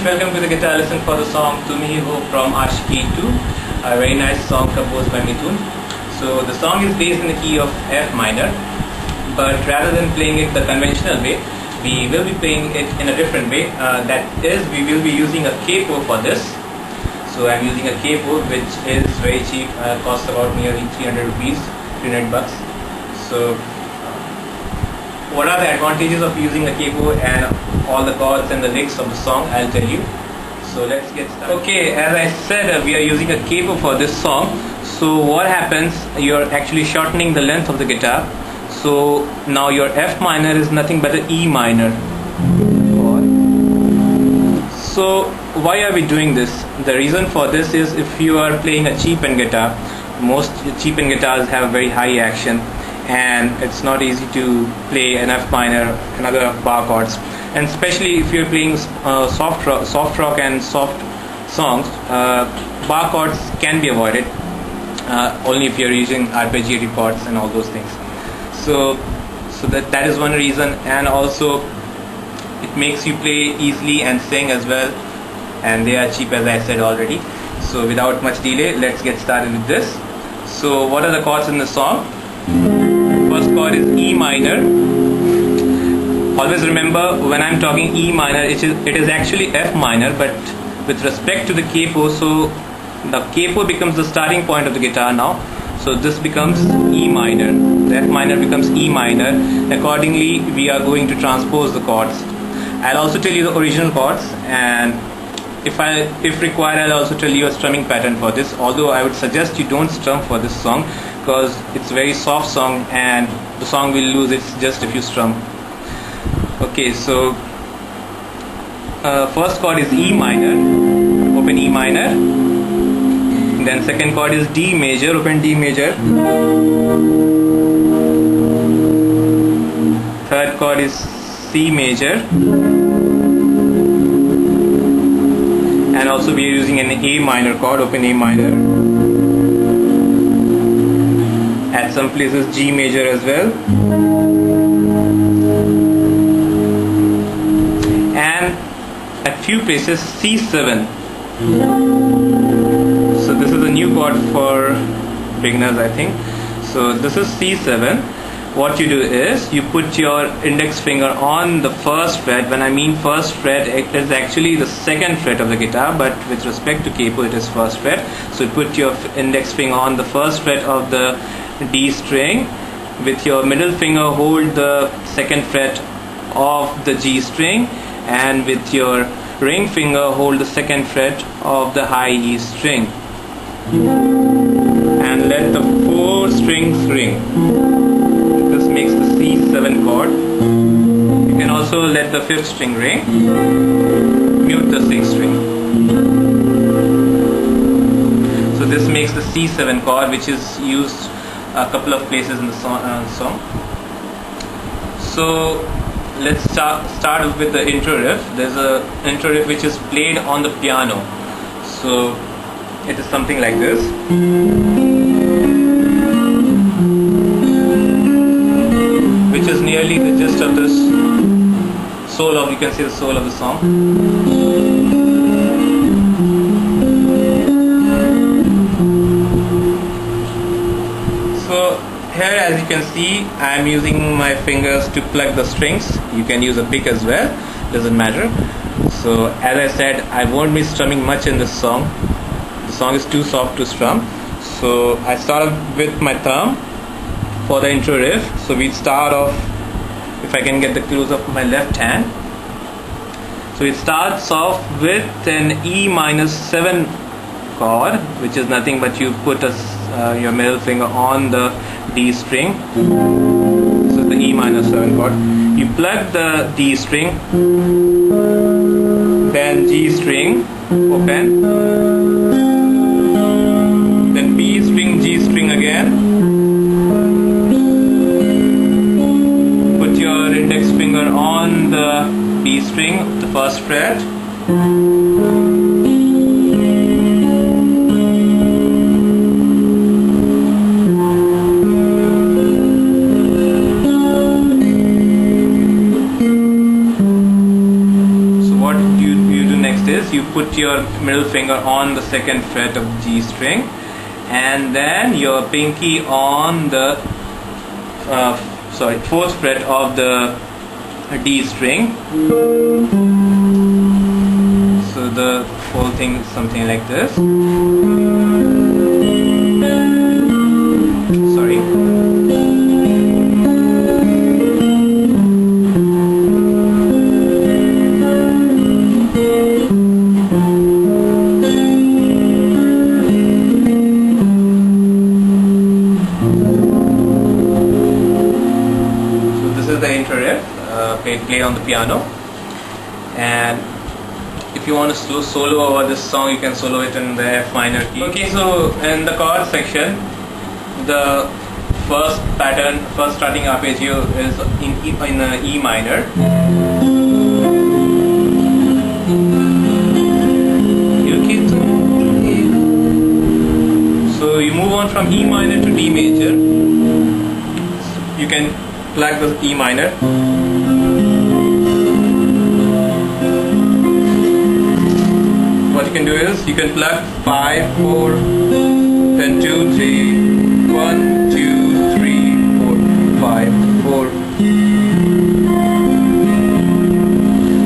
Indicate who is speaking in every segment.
Speaker 1: Welcome to the guitar lesson for the song Tum Hi Ho from Aashiqui-2, a very nice song composed by Mithun. So the song is based in the key of F minor, but rather than playing it the conventional way, we will be playing it in a different way. That is, we will be using a capo for this. So I'm using a capo which is very cheap, costs about nearly 300 rupees, 300 bucks. So what are the advantages of using a capo and all the chords and the licks of the song, I'll tell you. So let's get started. Okay, as I said, we are using a capo for this song. So what happens, you're actually shortening the length of the guitar. So now your F minor is nothing but an E minor. So why are we doing this? The reason for this is if you are playing a cheap-end guitar, most cheap-end guitars have a very high action, and it's not easy to play an F minor and other bar chords, and especially if you're playing soft rock and soft songs, bar chords can be avoided, only if you're using arpeggiated chords and all those things. So that is one reason, and also it makes you play easily and sing as well, and they are cheap, as I said already. So without much delay, let's get started with this. So what are the chords in the song? First chord is E minor. Always remember, when I'm talking E minor, it is actually F minor, but with respect to the capo, so the capo becomes the starting point of the guitar now. So this becomes E minor, the F minor becomes E minor. Accordingly, we are going to transpose the chords. I'll also tell you the original chords, and if required, I'll also tell you a strumming pattern for this, although I would suggest you don't strum for this song, because it's a very soft song and the song will lose its just if you strum. Okay, so first chord is E minor, open E minor. Then second chord is D major, open D major. Third chord is C major. And also we are using an A minor chord, open A minor. At some places G major as well. And at few places C7. So this is a new chord for beginners, I think. So this is C7. What you do is you put your index finger on the first fret. When I mean first fret, it is actually the second fret of the guitar, but with respect to capo, it is first fret. So you put your index finger on the first fret of the D string. With your middle finger, hold the second fret of the G string, and with your ring finger, hold the second fret of the high E string, and let the 4 strings ring. This makes the C7 chord. You can also let the 5th string ring, mute the 6th string. So this makes the C7 chord, which is used a couple of places in the song. So let's start with the intro riff. There's a intro riff which is played on the piano. So it is something like this. Which is nearly the gist of this soul of, you can see the soul of the song. So here, as you can see, I am using my fingers to pluck the strings. You can use a pick as well. doesn't matter. So as I said, I won't be strumming much in this song. The song is too soft to strum. So I started with my thumb for the intro riff. So we start off, if I can get the close of my left hand. So it starts off with an E minus 7 chord, which is nothing but you put your middle finger on the D string. So the E minus 7 chord. You plug the D string, then G string, open, then B string, G string again. Put your index finger on the B string, the first fret. You put your middle finger on the second fret of G string, and then your pinky on the fourth fret of the D string. So the whole thing is something like this. Sorry. The intro riff played on the piano, and if you want to solo over this song, you can solo it in the F minor key. Okay, so in the chord section, the first starting arpeggio is in E minor. So you move on from E minor to D major. You can plug the E minor. What you can do is you can plug 5, 4, then 2, 3, 1, 2, 3, 4, 5, 4.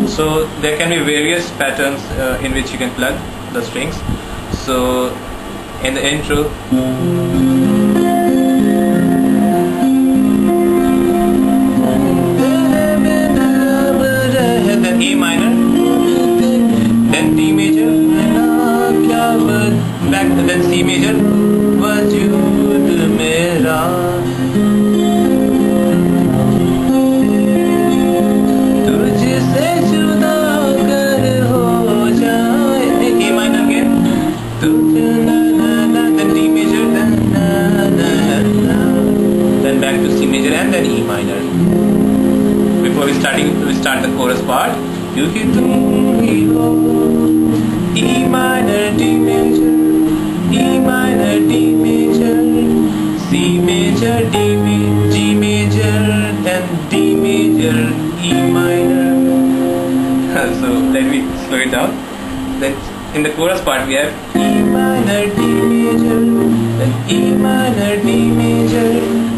Speaker 1: So there can be various patterns in which you can plug the strings. So in the intro, A minor, then D major, back to then C major. वजूद मेरा तुझसे जुदा कर हो जाए. A minor again, then D major, then back to C major and then E minor. Before we start the chorus part. क्योंकि तुम ही हो. E minor, D major, E minor, D major, C major, G major, then D major, E minor. So let me slow it down. Then in the chorus part we have E minor, D major, then E minor, D major,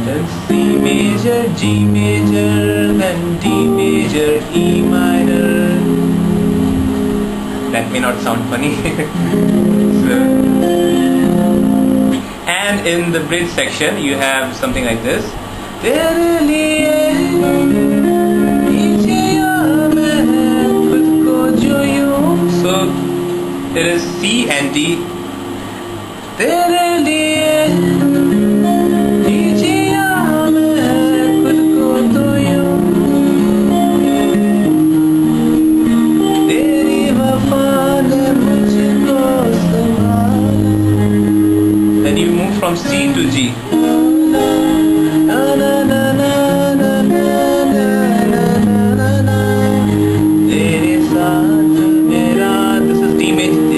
Speaker 1: then C major, G major, then D major, E minor. That may not sound funny. And in the bridge section you have something like this. So there is C and D. Then you move from C to G. This is D major.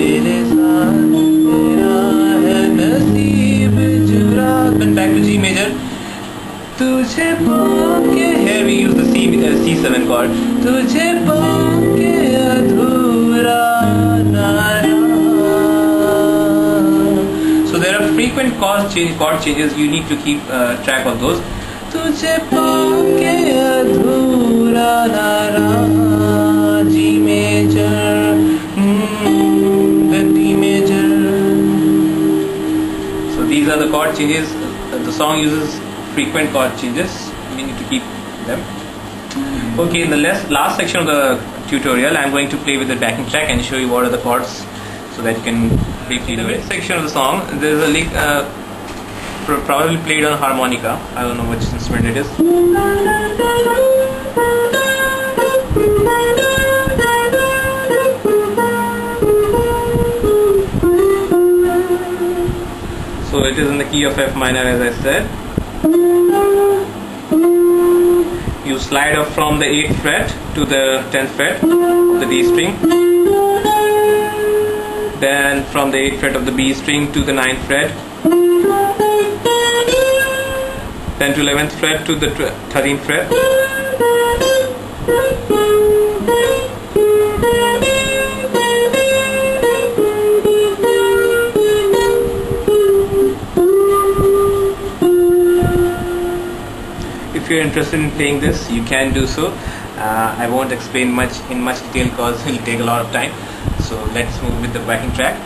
Speaker 1: Then back to G major. Here we use the C7 chord. So there are frequent chord changes. You need to keep track of those. तुझे पाके अधूरा ना रहा G major, then D major. So these are the chord changes. The song uses frequent chord changes. We need to keep them. Okay, in the last section of the tutorial, I'm going to play with the backing track and show you what are the chords, so that you can briefly do it. In the section of the song, there's a lick probably played on harmonica. I don't know which instrument it is. So it is in the key of F minor, as I said. You slide up from the 8th fret to the 10th fret of the D string, then from the 8th fret of the B string to the 9th fret, then to 11th fret to the 13th fret, If you're interested in playing this, you can do so. I won't explain in much detail because it will take a lot of time. So let's move with the backing track.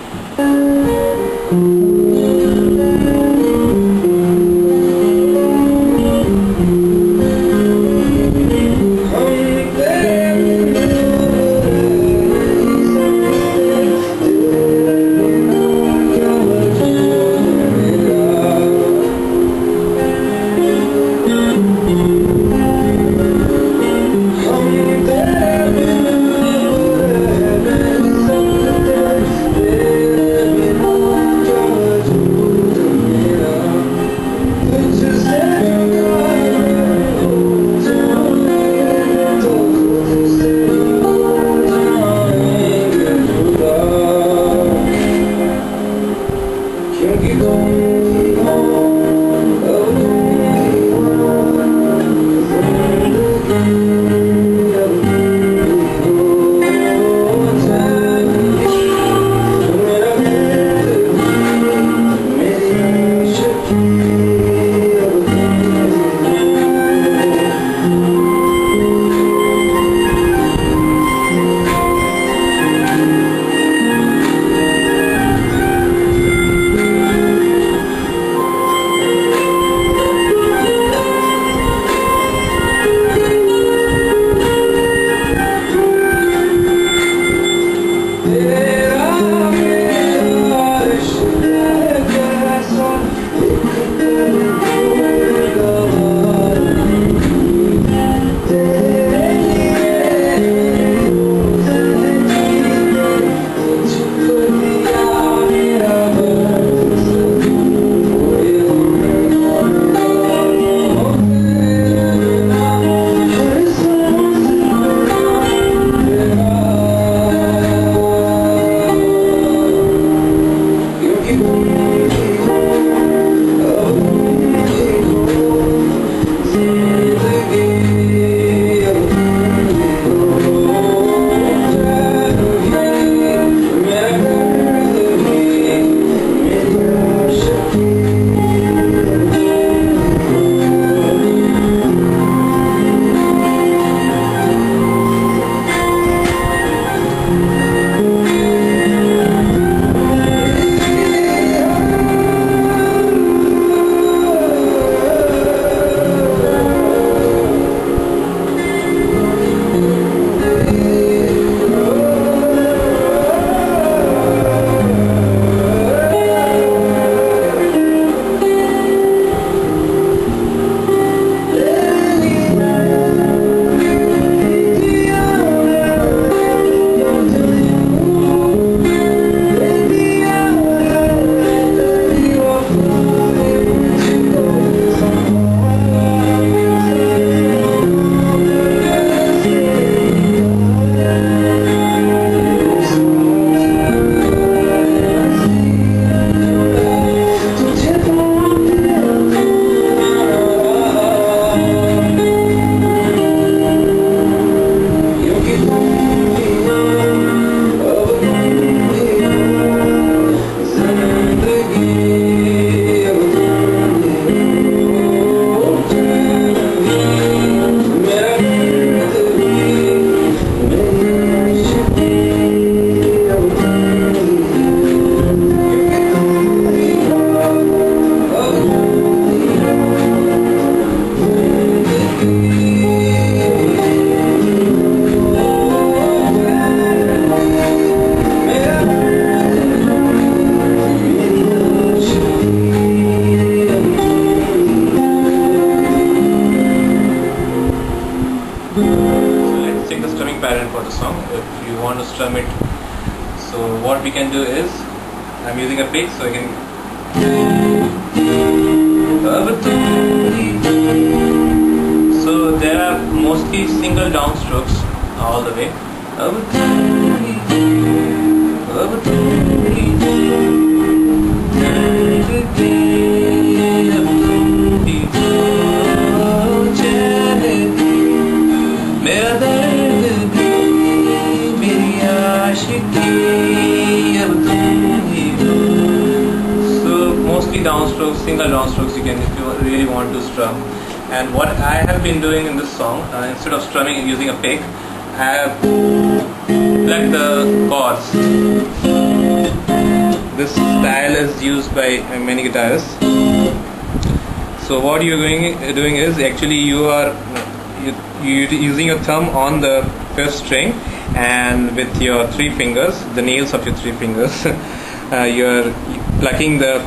Speaker 1: So let's take the strumming pattern for the song. If you want to strum it, so what we can do is, I'm using a pick, so I can. So there are mostly single downstrokes all the way. So mostly downstrokes, single downstrokes you can, if you really want to strum. And what I have been doing in this song, instead of strumming and using a pick, I have plugged the chords. This style is used by many guitarists. So what you're doing is, actually you are using your thumb on the fifth string, and with your three fingers, the nails of your three fingers, you're plucking the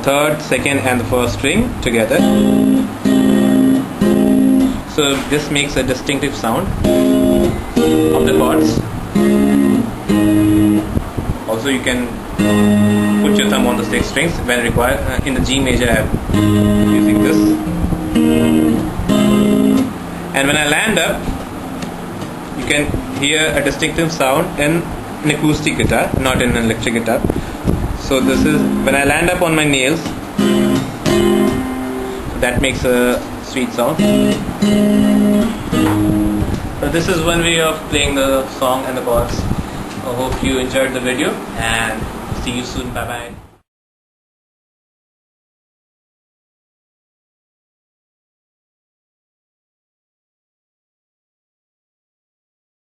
Speaker 1: third, second and the first string together. So this makes a distinctive sound of the chords. Also you can put your thumb on the sixth strings when required. In the G major I'm using this. And when I land up, you can hear a distinctive sound in an acoustic guitar, not in an electric guitar. So this is when I land up on my nails, that makes a sweet sound. So this is one way of playing the song and the chords. I hope you enjoyed the video, and see you soon. Bye bye.